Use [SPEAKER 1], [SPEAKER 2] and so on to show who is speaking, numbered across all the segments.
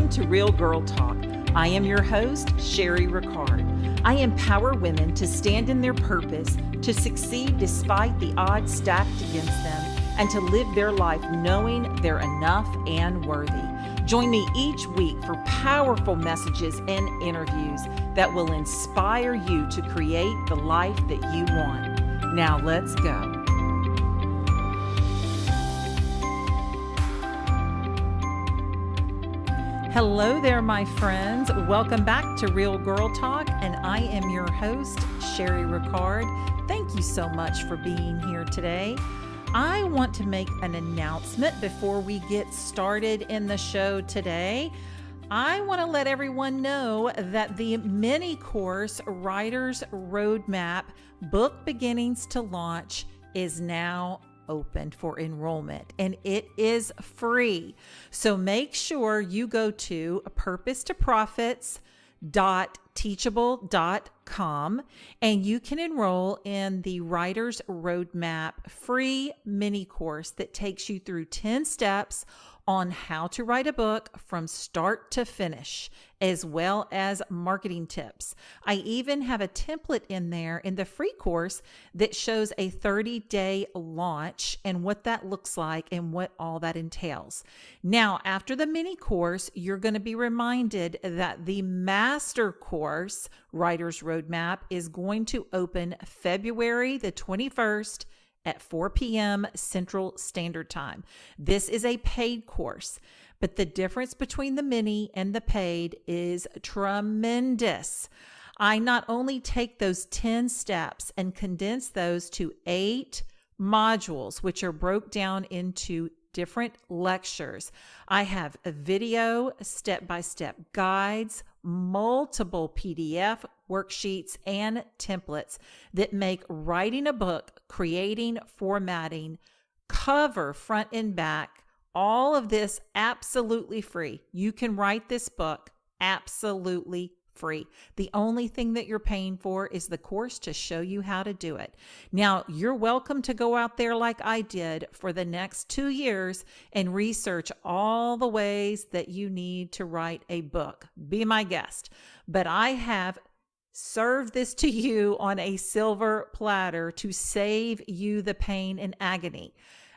[SPEAKER 1] Welcome to Real Girl Talk. I am your host, Sherry Ricard. I empower women to stand in their purpose, to succeed despite the odds stacked against them, and to live their life knowing they're enough and worthy. Join me each week for powerful messages and interviews that will inspire you to create the life that you want. Now let's go. Hello there, my friends. Welcome back to Real Girl Talk, and I am your host, Sherry Ricard. Thank you so much for being here today. I want to make an announcement before we get started in the show today. I want to let everyone know that the mini course Writer's Roadmap Book Beginnings to Launch is now open for enrollment, and it is free. So make sure you go to purpose2profits.teachable.com and you can enroll in the Writer's Roadmap free mini course that takes you through 10 steps on how to write a book from start to finish, as well as marketing tips. I even have a template in there in the free course that shows a 30-day launch and what that looks like and what all that entails. Now, after the mini course, you're going to be reminded that the master course, Writer's Roadmap, is going to open February the 21st at 4 p.m. Central Standard Time. This is a paid course, but the difference between the mini and the paid is tremendous. I not only take those 10 steps and condense those to 8 modules, which are broke down into different lectures. I have a video, step-by-step guides, multiple PDF worksheets and templates that make writing a book, creating, formatting, cover, front and back, all of this absolutely free. You can write this book absolutely free. The only thing that you're paying for is the course to show you how to do it. Now, you're welcome to go out there like I did for the next 2 years and research all the ways that you need to write a book. Be my guest. But I have served this to you on a silver platter to save you the pain and agony.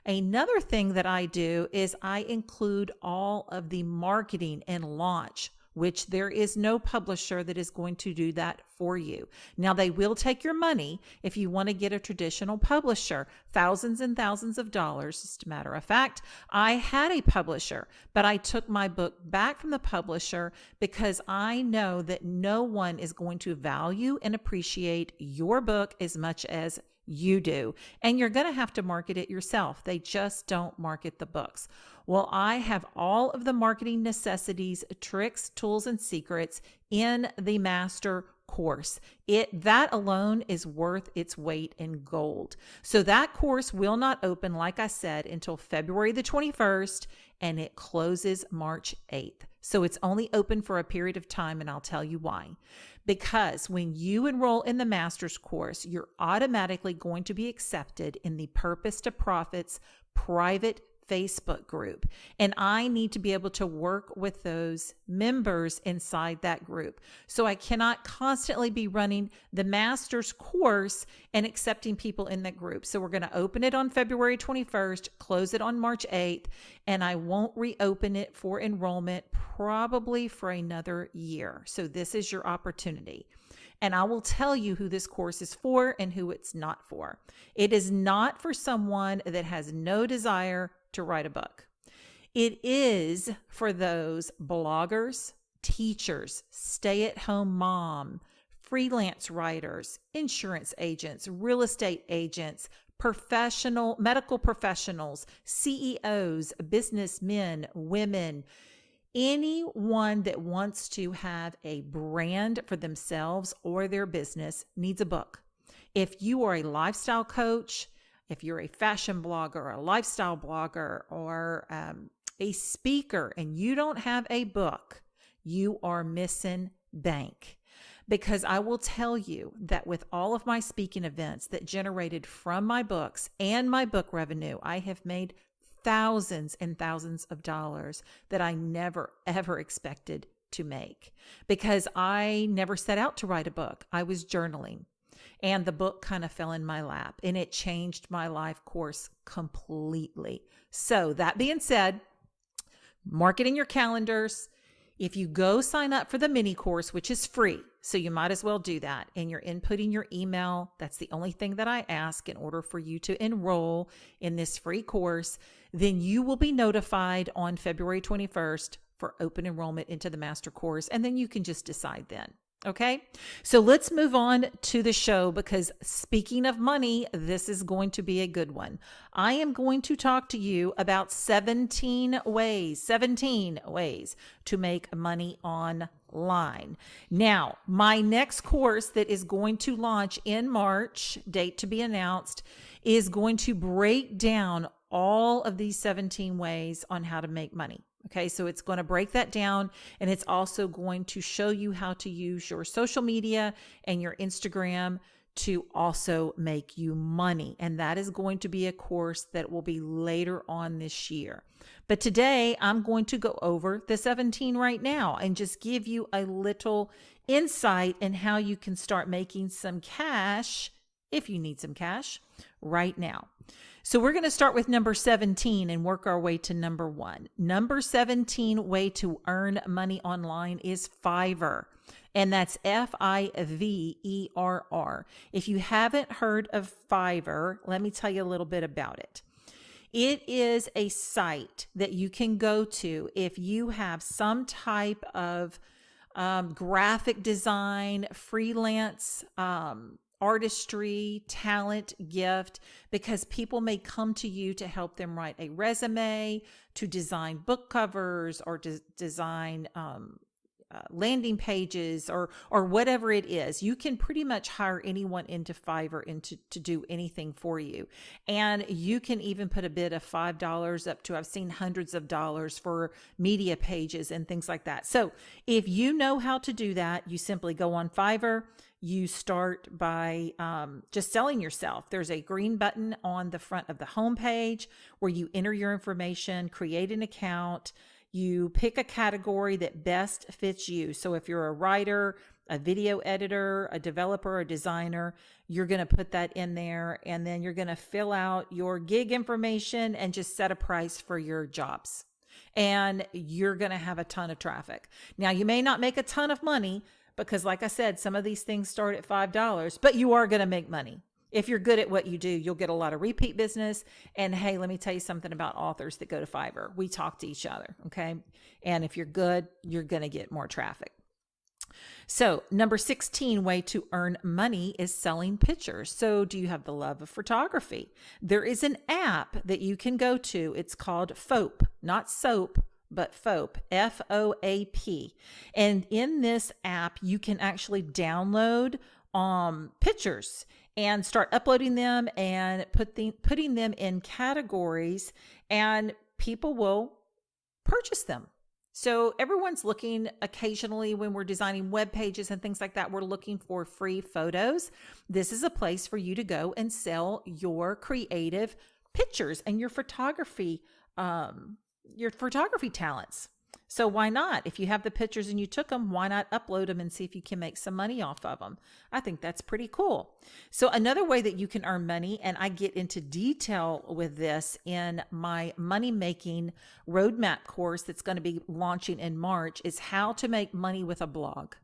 [SPEAKER 1] Another thing that I do is I include all of the marketing and launch, which there is no publisher that is going to do that for you. Now, they will take your money if you want to get a traditional publisher, thousands and thousands of dollars. Just a matter of fact, I had a publisher, but I took my book back from the publisher because I know that no one is going to value and appreciate your book as much as you do. And you're going to have to market it yourself. They just don't market the books. Well, I have all of the marketing necessities, tricks, tools, and secrets in the master course. That alone is worth its weight in gold. So that course will not open, like I said, until February the 21st, and it closes March 8th. So it's only open for a period of time, and I'll tell you why. Because when you enroll in the master's course, you're automatically going to be accepted in the Purpose to Profits private Facebook group. And I need to be able to work with those members inside that group. So I cannot constantly be running the master's course and accepting people in that group. So we're going to open it on February 21st, close it on March 8th, and I won't reopen it for enrollment probably for another year. So this is your opportunity. And I will tell you who this course is for and who it's not for. It is not for someone that has no desire to write a book. It is for those bloggers, teachers, stay-at-home mom, freelance writers, insurance agents, real estate agents, medical professionals, CEOs, businessmen, women, anyone that wants to have a brand for themselves or their business needs a book. If you are a lifestyle coach, if you're a fashion blogger, a lifestyle blogger, or a speaker, and you don't have a book, you are missing bank. Because I will tell you that with all of my speaking events that generated from my books and my book revenue, I have made thousands and thousands of dollars that I never, ever expected to make because I never set out to write a book. I was journaling. And the book kind of fell in my lap and it changed my life course completely. So that being said, mark it in your calendars. If you go sign up for the mini course, which is free, so you might as well do that, and you're inputting your email, that's the only thing that I ask in order for you to enroll in this free course, then you will be notified on February 21st for open enrollment into the master course, and then you can just decide then. Okay, so let's move on to the show because speaking of money, this is going to be a good one. I am going to talk to you about 17 ways to make money online. Now, my next course that is going to launch in March, date to be announced, is going to break down all of these 17 ways on how to make money. Okay, so it's going to break that down and it's also going to show you how to use your social media and your Instagram to also make you money. And that is going to be a course that will be later on this year. But today I'm going to go over the 17 right now and just give you a little insight in how you can start making some cash if you need some cash right now. So we're going to start with number 17 and work our way to number 1. Number 17 way to earn money online is Fiverr. And that's Fiverr. If you haven't heard of Fiverr, let me tell you a little bit about it. It is a site that you can go to if you have some type of graphic design, freelance, artistry, talent, gift, because people may come to you to help them write a resume, to design book covers, or to design landing pages, or whatever it is. You can pretty much hire anyone into Fiverr to do anything for you. And you can even put a bid of $5 up to, I've seen hundreds of dollars for media pages and things like that. So if you know how to do that, you simply go on Fiverr. You start by just selling yourself. There's a green button on the front of the homepage where you enter your information, create an account. You pick a category that best fits you. So if you're a writer, a video editor, a developer, a designer, you're going to put that in there, and then you're going to fill out your gig information and just set a price for your jobs. And you're going to have a ton of traffic. Now, you may not make a ton of money, because like I said, some of these things start at $5, but you are going to make money. If you're good at what you do, you'll get a lot of repeat business. And hey, let me tell you something about authors that go to Fiverr. We talk to each other, okay? And if you're good, you're going to get more traffic. So number 16 way to earn money is selling pictures. So do you have the love of photography? There is an app that you can go to. It's called FOAP, not soap, but FOAP, FOAP. And in this app, you can actually download pictures and start uploading them and putting them in categories, and people will purchase them. So everyone's looking occasionally when we're designing web pages and things like that, we're looking for free photos. This is a place for you to go and sell your creative pictures and your photography talents. So why not? If you have the pictures and you took them, why not upload them and see if you can make some money off of them? I think that's pretty cool. So another way that you can earn money, and I get into detail with this in my money making roadmap course that's going to be launching in March, is how to make money with a blog.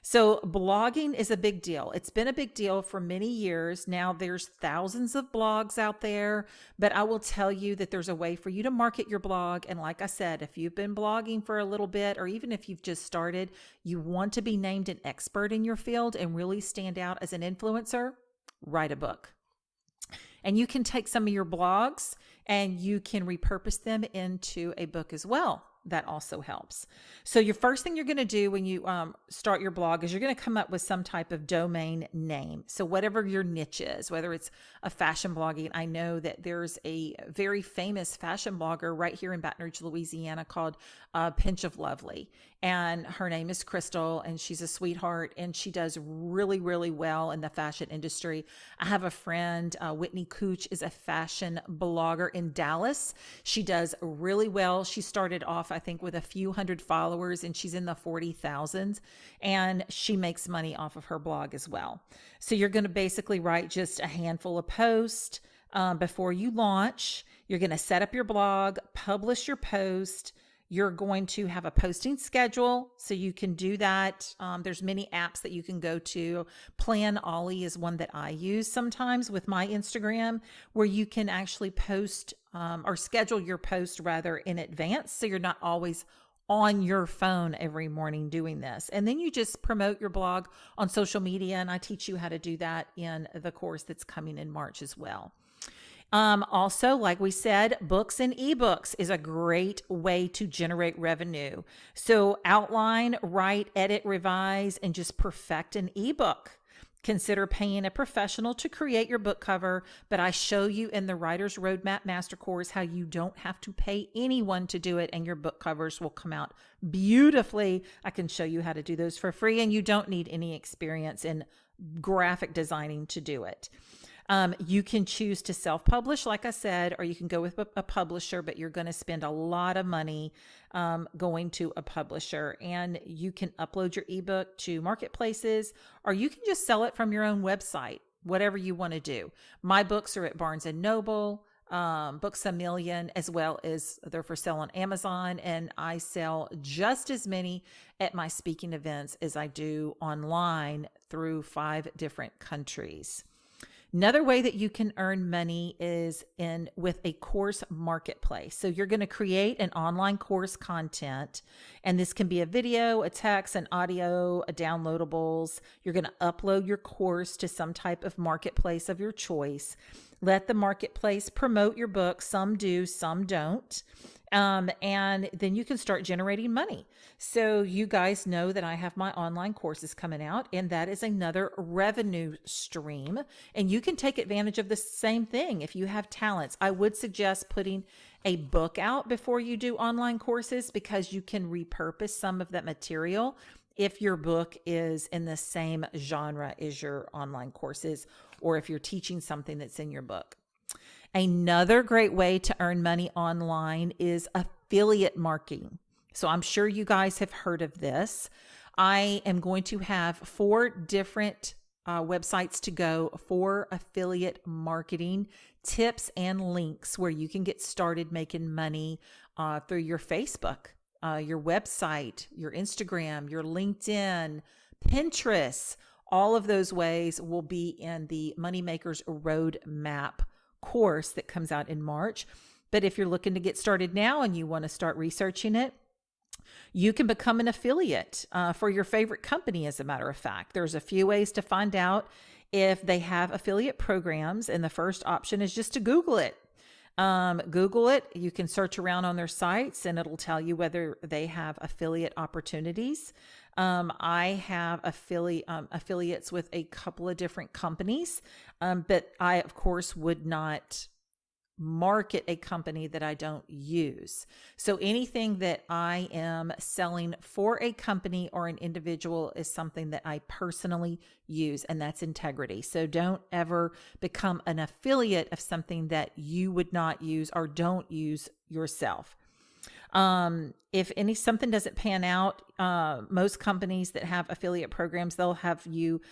[SPEAKER 1] So blogging is a big deal. It's been a big deal for many years. Now there's thousands of blogs out there, but I will tell you that there's a way for you to market your blog. And like I said, if you've been blogging for a little bit, or even if you've just started, you want to be named an expert in your field and really stand out as an influencer, write a book. And you can take some of your blogs and you can repurpose them into a book as well. That also helps. So your first thing you're going to do when you start your blog is you're going to come up with some type of domain name. So whatever your niche is, whether it's a fashion blogging, I know that there's a very famous fashion blogger right here in Baton Rouge, Louisiana called Pinch of Lovely. And her name is Crystal, and she's a sweetheart, and she does really, really well in the fashion industry. I have a friend, Whitney Cooch, is a fashion blogger in Dallas. She does really well. She started off, I think, with a few hundred followers, and she's in the 40,000s, and she makes money off of her blog as well. So you're going to basically write just a handful of posts before you launch. You're going to set up your blog, publish your post. You're going to have a posting schedule so you can do that. There's many apps that you can go to. Plan Ollie is one that I use sometimes with my Instagram, where you can actually post or schedule your post rather in advance. So you're not always on your phone every morning doing this. And then you just promote your blog on social media. And I teach you how to do that in the course that's coming in March as well. Also, like we said, books and ebooks is a great way to generate revenue. So outline, write, edit, revise, and just perfect an ebook. Consider paying a professional to create your book cover, but I show you in the Writer's Roadmap Master Course how you don't have to pay anyone to do it, and your book covers will come out beautifully. I can show you how to do those for free, and you don't need any experience in graphic designing to do it. You can choose to self-publish, like I said, or you can go with a publisher, but you're going to spend a lot of money going to a publisher. And you can upload your ebook to marketplaces, or you can just sell it from your own website, whatever you want to do. My books are at Barnes & Noble, Books A Million, as well as they're for sale on Amazon. And I sell just as many at my speaking events as I do online through 5 different countries. Another way that you can earn money is with a course marketplace. So you're going to create an online course content, and this can be a video, a text, an audio, a downloadables. You're going to upload your course to some type of marketplace of your choice. Let the marketplace promote your book. Some do, some don't. And then you can start generating money. So you guys know that I have my online courses coming out, and that is another revenue stream. And you can take advantage of the same thing if you have talents. I would suggest putting a book out before you do online courses, because you can repurpose some of that material if your book is in the same genre as your online courses, or if you're teaching something that's in your book. Another great way to earn money online is affiliate marketing. So I'm sure you guys have heard of this. I am going to have 4 different websites to go for affiliate marketing tips and links where you can get started making money through your Facebook, your website, your Instagram, your LinkedIn, Pinterest. All of those ways will be in the Moneymakers Roadmap course that comes out in March. But if you're looking to get started now and you want to start researching it, you can become an affiliate for your favorite company. As a matter of fact, there's a few ways to find out if they have affiliate programs. And the first option is just to Google it. Google it. You can search around on their sites and it'll tell you whether they have affiliate opportunities. I have affiliates with a couple of different companies, but I, of course, would not market a company that I don't use. So anything that I am selling for a company or an individual is something that I personally use, and that's integrity. So don't ever become an affiliate of something that you would not use or don't use yourself. If something doesn't pan out, most companies that have affiliate programs, they'll have you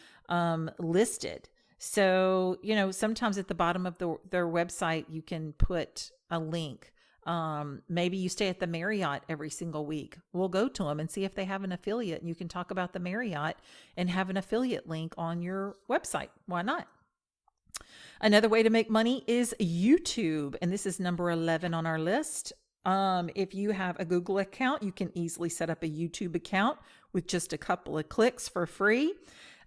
[SPEAKER 1] listed. So, sometimes at the bottom of their website, you can put a link. Maybe you stay at the Marriott every single week. We'll go to them and see if they have an affiliate, and you can talk about the Marriott and have an affiliate link on your website. Why not? Another way to make money is YouTube. And this is number 11 on our list. If you have a Google account, you can easily set up a YouTube account with just a couple of clicks for free.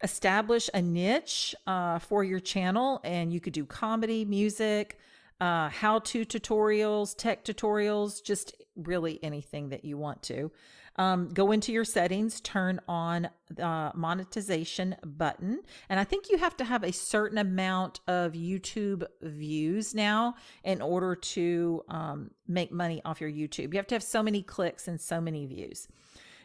[SPEAKER 1] Establish a niche for your channel, and you could do comedy, music, how-to tutorials, tech tutorials, just really anything that you want to. Go into your settings, turn on the monetization button. And I think you have to have a certain amount of YouTube views now in order to make money off your YouTube. You have to have so many clicks and so many views.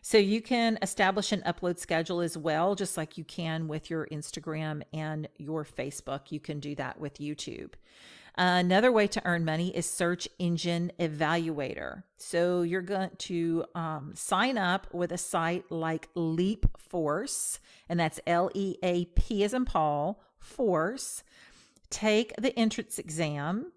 [SPEAKER 1] So you can establish an upload schedule as well, just like you can with your Instagram and your Facebook. You can do that with YouTube. Another way to earn money is search engine evaluator. So you're going to sign up with a site like Leap Force, and that's LEAP as in Paul, Force. Take the entrance exam.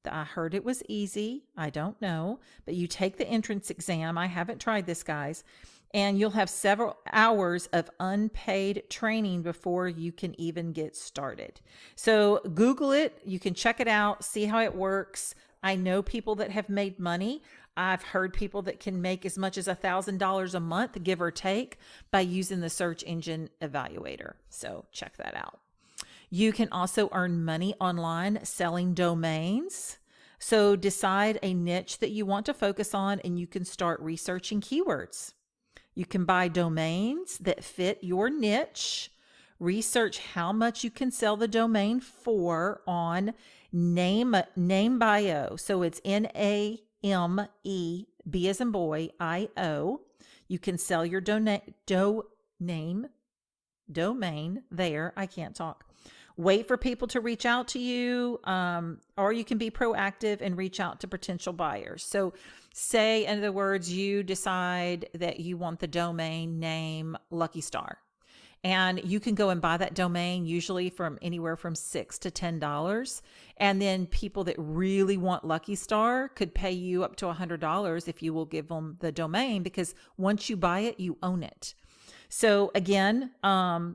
[SPEAKER 1] I heard it was easy. I don't know, but you take the entrance exam. I haven't tried this, guys. And you'll have several hours of unpaid training before you can even get started. So Google it. You can check it out, see how it works. I know people that have made money. I've heard people that can make as much as $1,000 a month, give or take, by using the search engine evaluator. So check that out. You can also earn money online selling domains. So decide a niche that you want to focus on, and you can start researching keywords. You can buy domains that fit your niche. Research how much you can sell the domain for on Name.io. So it's NAME, B as in boy, IO. You can sell your domain there. I can't talk. Wait for people to reach out to you, or you can be proactive and reach out to potential buyers. So say, in other words, you decide that you want the domain name Lucky Star, and you can go and buy that domain usually from anywhere from $6 to $10. And then people that really want Lucky Star could pay you up to $100 if you will give them the domain, because once you buy it, you own it. So again,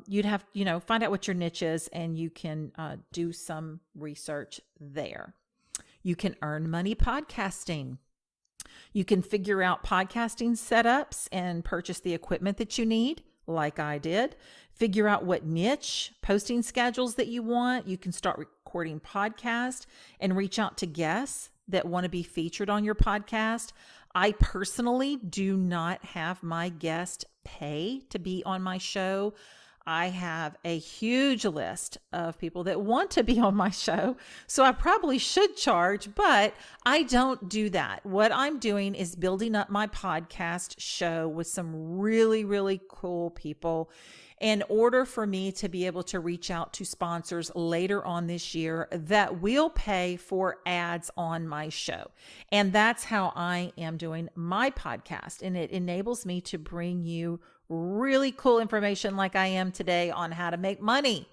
[SPEAKER 1] you'd have, find out what your niche is, and you can do some research there. You can earn money podcasting. You can figure out podcasting setups and purchase the equipment that you need, like I did. Figure out what niche posting schedules that you want. You can start recording podcasts and reach out to guests that want to be featured on your podcast. I personally do not have my guest pay to be on my show. I have a huge list of people that want to be on my show, so I probably should charge, but I don't do that. What I'm doing is building up my podcast show with some really, really cool people in order for me to be able to reach out to sponsors later on this year that will pay for ads on my show. And that's how I am doing my podcast. And it enables me to bring you really cool information like I am today on how to make money.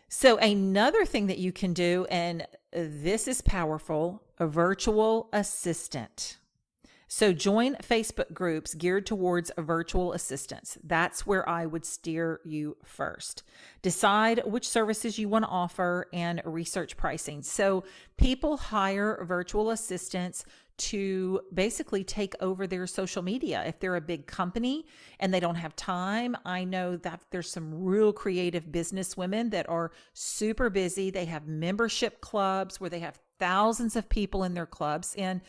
[SPEAKER 1] So another thing that you can do, and this is powerful, a virtual assistant. So join Facebook groups geared towards virtual assistants. That's where I would steer you first. Decide which services you want to offer and research pricing. So people hire virtual assistants to basically take over their social media. If they're a big company and they don't have time, I know that there's some real creative business women that are super busy. They have membership clubs where they have thousands of people in their clubs, and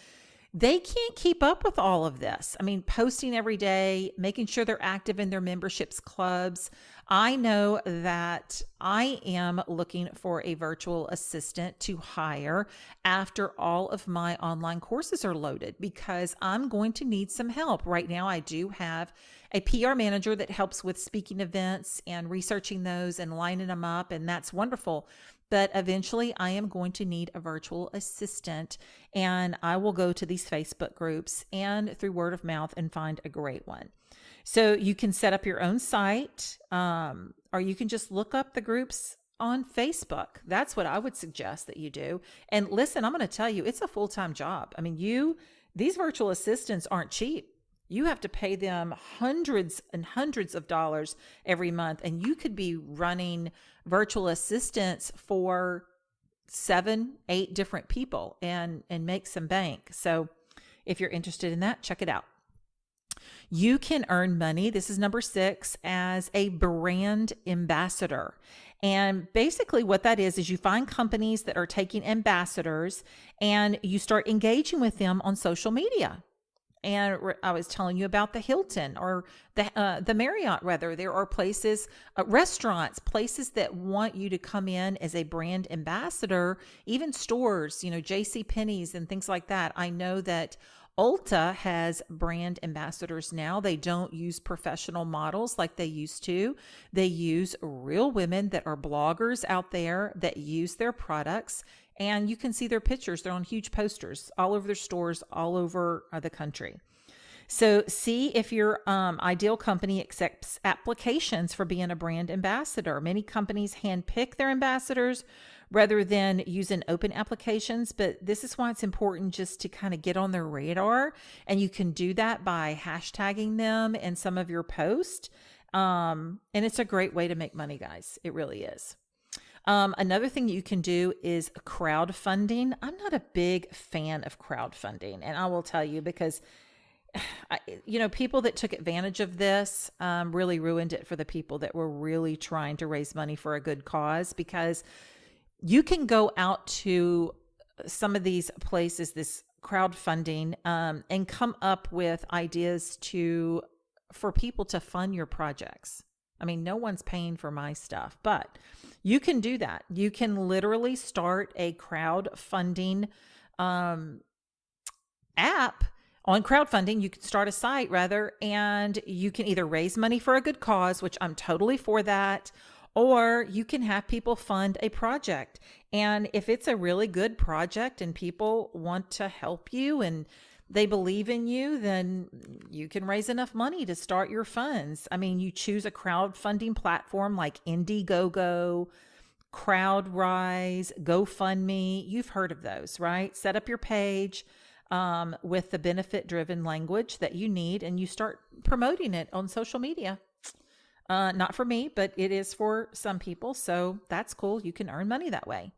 [SPEAKER 1] they can't keep up with all of this. I mean, posting every day, making sure they're active in their memberships clubs. I know that I am looking for a virtual assistant to hire after all of my online courses are loaded, because I'm going to need some help. Right now, I do have a PR manager that helps with speaking events and researching those and lining them up, and that's wonderful. But eventually I am going to need a virtual assistant, and I will go to these Facebook groups and through word of mouth and find a great one. So you can set up your own site, or you can just look up the groups on Facebook. That's what I would suggest that you do. And listen, I'm going to tell you, it's a full-time job. I mean, these virtual assistants aren't cheap. You have to pay them hundreds and hundreds of dollars every month, and you could be running virtual assistants for 7-8 different people and make some bank. So if you're interested in that, check it out. You can earn money, this is number 6, as a brand ambassador. And basically what that is you find companies that are taking ambassadors and you start engaging with them on social media. And I was telling you about the Hilton or the Marriott, rather. There are places, restaurants, places that want you to come in as a brand ambassador, even stores, JC Penney's and things like that. I know that Ulta has brand ambassadors now. They don't use professional models like they used to. They use real women that are bloggers out there that use their products, and you can see their pictures. They're on huge posters all over their stores, all over the country. So see if your ideal company accepts applications for being a brand ambassador. Many companies handpick their ambassadors rather than using open applications, but this is why it's important just to kind of get on their radar. And you can do that by hashtagging them in some of your posts. And it's a great way to make money, guys. It really is. Another thing you can do is crowdfunding. I'm not a big fan of crowdfunding, and I will tell you because people that took advantage of this really ruined it for the people that were really trying to raise money for a good cause, because you can go out to some of these places, this crowdfunding, and come up with ideas for people to fund your projects. I mean, no one's paying for my stuff, but you can do that. You can literally start a crowdfunding app. On crowdfunding, you can start a site rather, and you can either raise money for a good cause, which I'm totally for that, or you can have people fund a project. And if it's a really good project and people want to help you and they believe in you, then you can raise enough money to start your funds. I mean, you choose a crowdfunding platform like Indiegogo, CrowdRise, GoFundMe. You've heard of those, right? Set up your page with the benefit-driven language that you need, and you start promoting it on social media. Not for me, but it is for some people, so that's cool. You can earn money that way.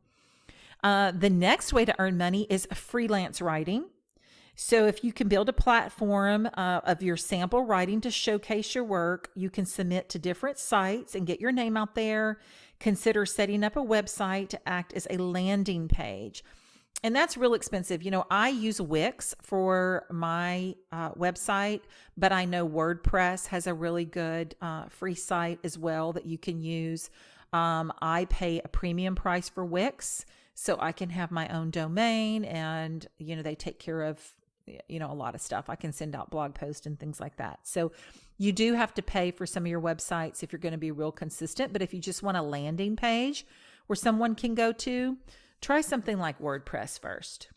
[SPEAKER 1] The next way to earn money is freelance writing. So if you can build a platform of your sample writing to showcase your work, you can submit to different sites and get your name out there. Consider setting up a website to act as a landing page. And that's real expensive. I use Wix for my website, but I know WordPress has a really good free site as well that you can use. I pay a premium price for Wix so I can have my own domain, and, they take care of, a lot of stuff. I can send out blog posts and things like that. So you do have to pay for some of your websites if you're going to be real consistent. But if you just want a landing page where someone can go to, try something like WordPress first.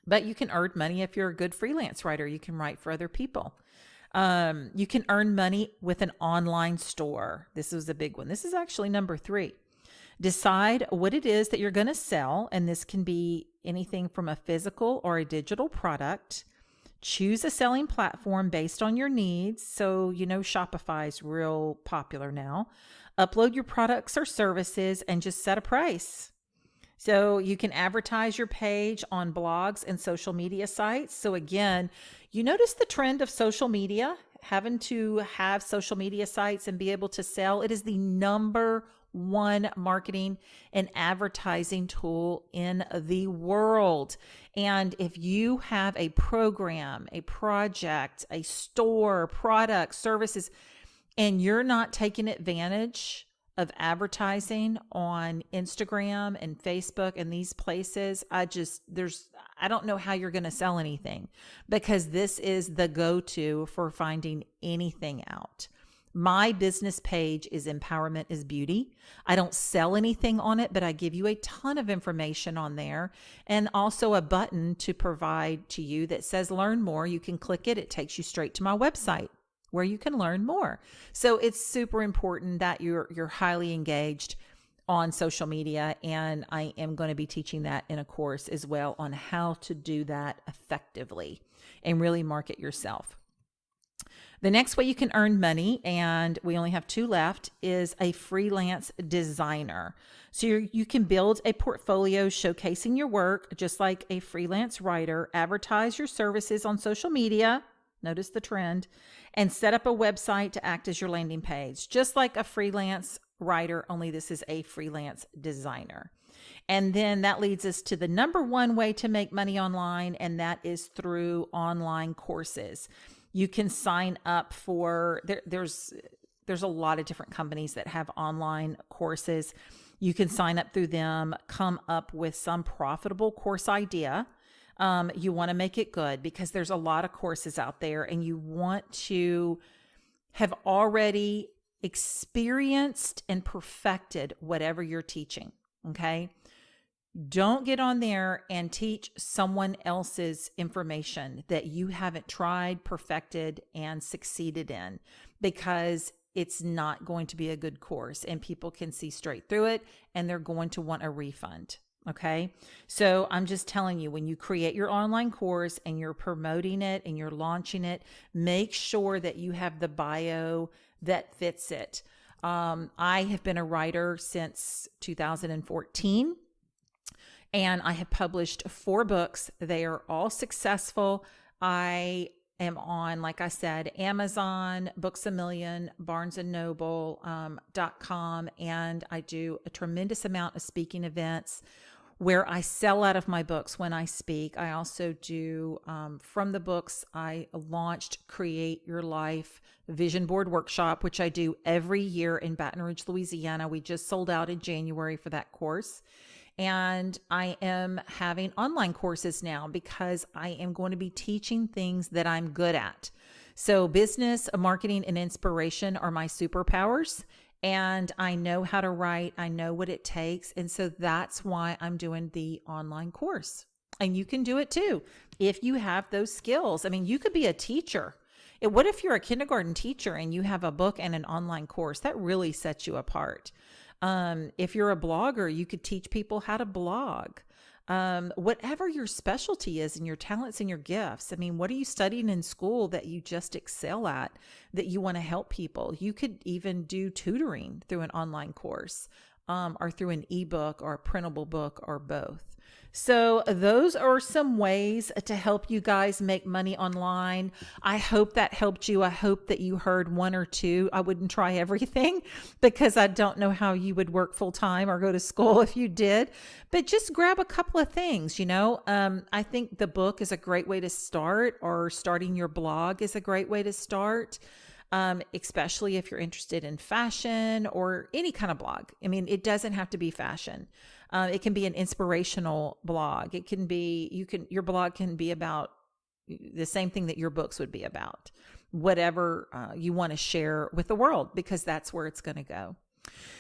[SPEAKER 1] But you can earn money if you're a good freelance writer. You can write for other people. You can earn money with an online store. This is a big one. This is actually number 3. Decide what it is that you're going to sell, and this can be anything from a physical or a digital product. Choose a selling platform based on your needs. So, Shopify is real popular now. Upload your products or services and just set a price. So you can advertise your page on blogs and social media sites. So again, you notice the trend of social media, having to have social media sites and be able to sell. It is the number 1 marketing and advertising tool in the world. And if you have a program, a project, a store, product, services, and you're not taking advantage of advertising on Instagram and Facebook and these places, I don't know how you're going to sell anything, because this is the go-to for finding anything out. My business page is Empowerment is Beauty. I don't sell anything on it, but I give you a ton of information on there, and also a button to provide to you that says learn more. You can click it. It takes you straight to my website where you can learn more. So it's super important that you're highly engaged on social media, and I am going to be teaching that in a course as well on how to do that effectively and really market yourself. The next way you can earn money, and we only have 2 left, is a freelance designer. So you can build a portfolio showcasing your work just like a freelance writer, advertise your services on social media, notice the trend, and set up a website to act as your landing page, just like a freelance writer, only this is a freelance designer. And then that leads us to the number 1 way to make money online, and that is through online courses. You can sign up for, there's a lot of different companies that have online courses. You can sign up through them, come up with some profitable course idea. You want to make it good because there's a lot of courses out there, and you want to have already experienced and perfected whatever you're teaching. Okay. Don't get on there and teach someone else's information that you haven't tried, perfected, and succeeded in, because it's not going to be a good course and people can see straight through it and they're going to want a refund. Okay. So I'm just telling you, when you create your online course and you're promoting it and you're launching it, make sure that you have the bio that fits it. I have been a writer since 2014. And I have published 4 books. They are all successful. I am on, like I said, Amazon, Books A Million, Barnes and Noble, .com, and I do a tremendous amount of speaking events where I sell out of my books when I speak. I also do, from the books, I launched Create Your Life Vision Board Workshop, which I do every year in Baton Rouge, Louisiana. We just sold out in January for that course. And I am having online courses now because I am going to be teaching things that I'm good at. So business, marketing, and inspiration are my superpowers. And I know how to write. I know what it takes. And so that's why I'm doing the online course. And you can do it too if you have those skills. I mean, you could be a teacher. What if you're a kindergarten teacher and you have a book and an online course? That really sets you apart. If you're a blogger, you could teach people how to blog. Whatever your specialty is and your talents and your gifts. I mean, what are you studying in school that you just excel at, that you want to help people? You could even do tutoring through an online course, or through an ebook or a printable book, or both. So those are some ways to help you guys make money online. I hope that helped you. I hope that you heard 1 or 2. I wouldn't try everything because I don't know how you would work full time or go to school if you did, but just grab a couple of things, I think the book is a great way to start, or starting your blog is a great way to start. Especially if you're interested in fashion or any kind of blog. I mean, it doesn't have to be fashion. It can be an inspirational blog. It can be, your blog can be about the same thing that your books would be about, whatever you want to share with the world, because that's where it's going to go.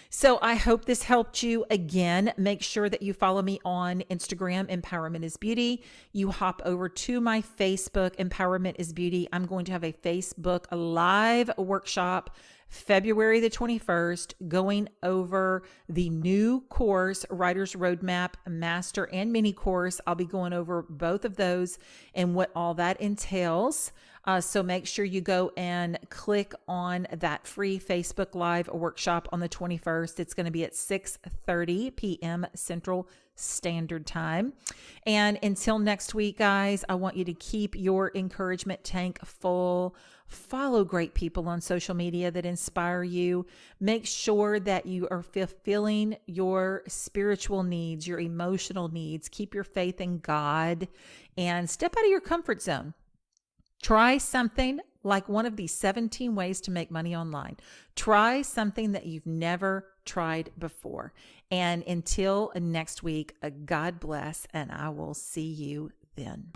[SPEAKER 1] So I hope this helped you. Again, make sure that you follow me on Instagram, Empowerment is Beauty. You hop over to my Facebook, Empowerment is Beauty. I'm going to have a Facebook live workshop February the 21st, going over the new course, Writer's Roadmap Master and Mini Course. I'll be going over both of those and what all that entails. So make sure you go and click on that free Facebook Live workshop on the 21st. It's going to be at 6:30 p.m. Central Standard Time. And until next week, guys, I want you to keep your encouragement tank full. Follow great people on social media that inspire you. Make sure that you are fulfilling your spiritual needs, your emotional needs. Keep your faith in God and step out of your comfort zone. Try something like one of these 17 ways to make money online. Try something that you've never tried before. And until next week, God bless, and I will see you then.